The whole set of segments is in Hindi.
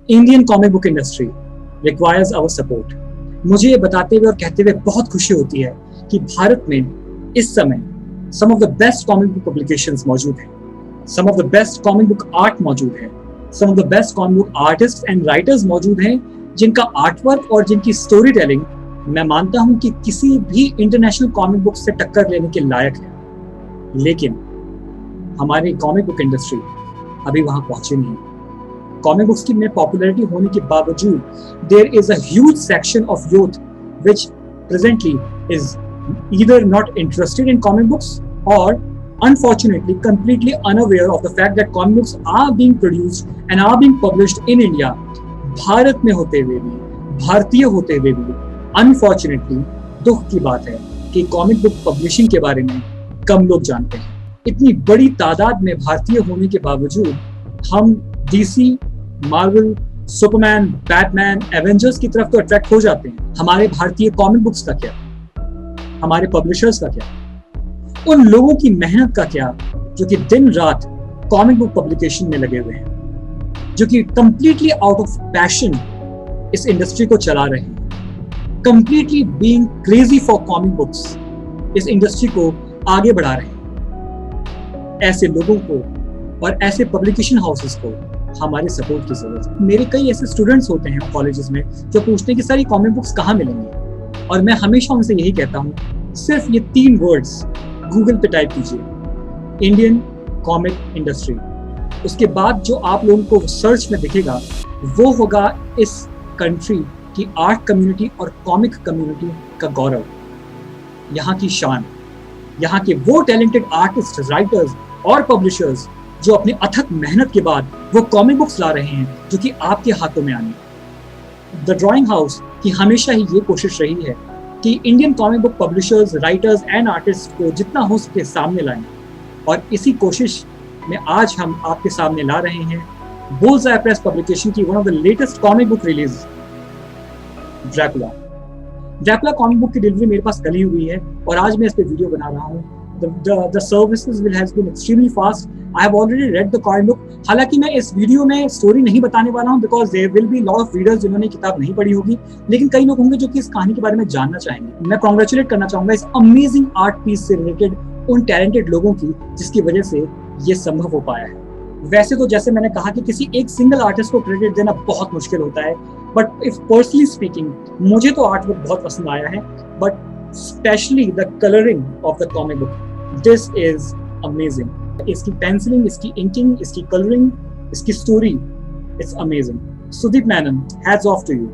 Indian comic book industry requires our support. मुझे ये बताते हुए और कहते हुए बहुत खुशी होती है कि भारत में इस समय some of the best comic book publications मौजूद हैं, some of the best comic book art मौजूद है, some of the best comic book artists and writers मौजूद हैं जिनका आर्टवर्क और जिनकी स्टोरी टेलिंग मैं मानता हूं कि किसी भी इंटरनेशनल कॉमिक बुक से टक्कर लेने के लायक है। लेकिन हमारी कॉमिक बुक इंडस्ट्री अभी वहां पहुंची नहीं। कॉमिक बुक्स की में पॉपुलैरिटी होने के बावजूद there is a huge section of youth which presently is either not interested in comic books or unfortunately completely unaware of the fact that comic books are being produced and are being published in India। Bharat में होते हुए भी, भारतीय होते हुए भी अनफॉर्चुनेटली दुख की बात है कि कॉमिक बुक पब्लिशिंग के बारे में कम लोग जानते हैं। इतनी बड़ी तादाद में भारतीय होने के बावजूद हम DC, Marvel, Superman, Batman, Avengers की तरफ तो अट्रैक्ट हो जाते हैं। हमारे भारतीय कॉमिक बुक्स का क्या, हमारे पब्लिशर्स का क्या, उन लोगों की मेहनत का क्या जो कि दिन रात कॉमिक बुक पब्लिकेशन में लगे हुए हैं, जो कि कंप्लीटली आउट ऑफ पैशन इस इंडस्ट्री को चला रहे हैं, completely being crazy for comic books इस इंडस्ट्री को आगे बढ़ा रहे हैं। ऐसे लोगों को और ऐसे पब्लिकेशन हाउसेस को हमारे सपोर्ट की जरूरत है। मेरे कई ऐसे स्टूडेंट्स होते हैं कॉलेजेस में जो पूछते हैं कि सर ये कॉमिक बुक्स कहाँ मिलेंगी, और मैं हमेशा उनसे यही कहता हूँ, सिर्फ ये 3 वर्ड्स गूगल पे टाइप कीजिए, इंडियन कॉमिक इंडस्ट्री। उसके बाद जो आप लोगों को सर्च में दिखेगा वो होगा इस कंट्री की आर्ट कम्युनिटी और कॉमिक कम्युनिटी का गौरव, यहाँ की शान, यहाँ के वो टैलेंटेड आर्टिस्ट, राइटर्स और पब्लिशर्स जो अपनी अथक मेहनत के बाद वो कॉमिक बुक्स ला रहे हैं जो कि आपके हाथों में आने। द ड्राइंग हाउस की हमेशा ही ये कोशिश रही है कि Indian comic book publishers, writers and artist को जितना हो सके सामने लाएं, और इसी कोशिश में आज हम आपके सामने ला रहे हैं बुल्सआई प्रेस पब्लिकेशन की one of the latest comic book release, Dracula. Dracula comic book की डिलीवरी मेरे पास कल ही हुई है और आज मैं इस पे वीडियो बना रहा हूँ। The services has been extremely fast. I have already read the comic book. हालांकि मैं इस वीडियो में स्टोरी नहीं बताने वाला हूँ because there will be lot of readers जिन्होंने किताब नहीं पढ़ी होगी, लेकिन कई लोग होंगे जो कि इस कहानी के बारे में जानना चाहेंगे। मैं कॉन्ग्रेचुलेट करना चाहूंगा इस अमेजिंग आर्ट पीस से रिलेटेड उन टैलेंटेड लोगों की जिसकी वजह से ये संभव हो पाया है। वैसे तो जैसे मैंने कहा कि किसी एक सिंगल आर्टिस्ट को क्रेडिट देना बहुत मुश्किल होता है, बट इफ पर्सनली स्पीकिंग मुझे तो आर्ट बुक बहुत पसंद आया है, but specially the colouring of the comic book, this is amazing. इसकी पेंसिलिंग, इसकी इंकिंग, इसकी कलरिंग, इसकी story, it's amazing. Sudeep Menon, hats off to you,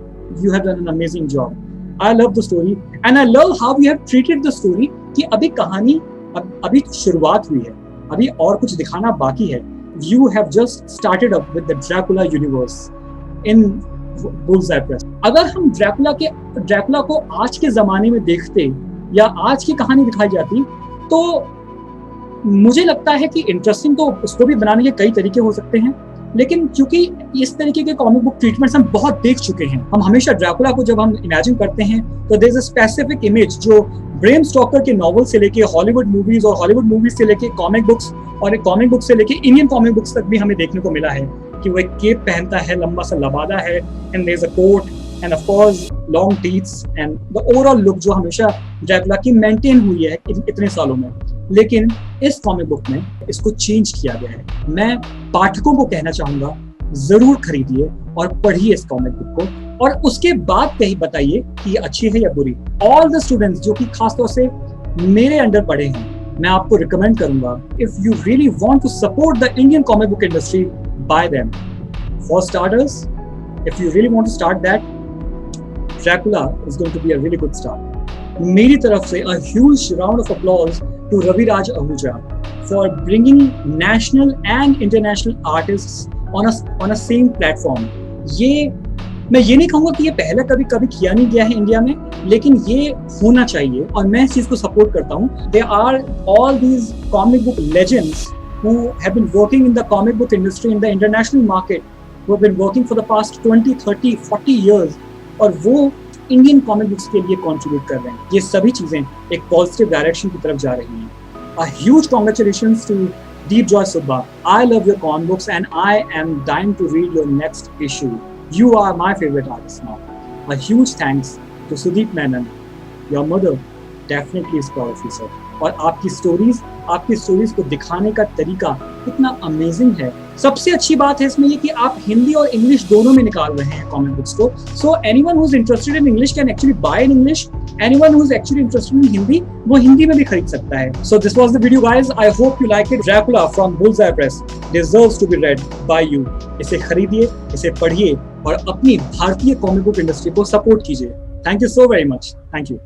you have done an amazing job. I love the story and I love how you have treated the story कि अभी कहानी अभी शुरुआत हुई है, अभी और कुछ दिखाना बाकी है। You have just started up with the Dracula universe in Bullseye Press। अगर हम ड्रैकुला को आज के जमाने में देखते या आज की कहानी दिखाई जाती तो मुझे लगता है कि इंटरेस्टिंग तो उसको भी बनाने के कई तरीके हो सकते हैं, लेकिन क्योंकि इस तरीके के कॉमिक बुक ट्रीटमेंट्स हम बहुत देख चुके हैं, हम हमेशा ड्रैकुला को जब हम इमेजिन करते हैं तो there is a specific image जो ब्रेम स्टॉकर के नॉवल से लेके हॉलीवुड मूवीज और हॉलीवुड मूवीज से लेके कॉमिक बुक्स और कॉमिक बुक से लेके इंडियन कॉमिक बुक्स तक भी हमें देखने को मिला है कि वो एक केप पहनता है, लंबा सा लबादा है, and there is a coat and of course long teeths and the overall look जो हमेशा ड्रैकुला की मेंटेन हुई है इतने सालों में। लेकिन इस कॉमिक बुक में इसको चेंज किया गया है। मैं पाठकों को कहना चाहूंगा, जरूर खरीदिए और पढ़िए इस कॉमिक बुक को, और उसके बाद कहीं बताइए कि ये अच्छी है या बुरी। ऑल द स्टूडेंट्स जो कि खासतौर से मेरे अंडर पढ़े हैं, मैं आपको रिकमेंड करूंगा, if you really want to support the Indian comic book industry, buy them. For starters, if you really want to start that, Dracula is going to be a really good start. मेरी तरफ से a huge round of applause to Raviraj Ahuja for bringing national and international artists on a same platform। ये मैं ये नहीं कहूँगा कि ये पहले कभी किया नहीं गया है इंडिया में, लेकिन ये होना चाहिए और मैं इस चीज़ को सपोर्ट करता हूँ। There are all these comic book legends who have been working in the comic book industry in the international market, who have been working for the past 20, 30, 40 years, और वो इंडियन कॉमिक बुक्स के लिए कंट्रीब्यूट कर रहे हैं। ये सभी चीजें एक पॉजिटिव डायरेक्शन की तरफ जा रही हैं। A huge congratulations to Deep Joy Subba. I love your comic books and I am dying to read your next issue. You are my favorite artist now. A huge thanks to Sudeep Menon. Your mother definitely is proud of you, sir. और आपकी स्टोरीज को दिखाने का तरीका इतना अमेजिंग है। सबसे अच्छी बात है इसमें ये कि आप हिंदी और इंग्लिश दोनों में निकाल रहे हैं कॉमिक बुक्स को। So anyone who is interested in English can actually buy in English, anyone who is actually interested in Hindi वो हिंदी में भी खरीद सकता है। So this was the video guys, I hope you like it. Dracula from Bullseye press deserves to be read by you. इसे खरीदिए, इसे पढ़िए और अपनी भारतीय कॉमिक बुक इंडस्ट्री को सपोर्ट कीजिए। Thank you so very much. Thank you.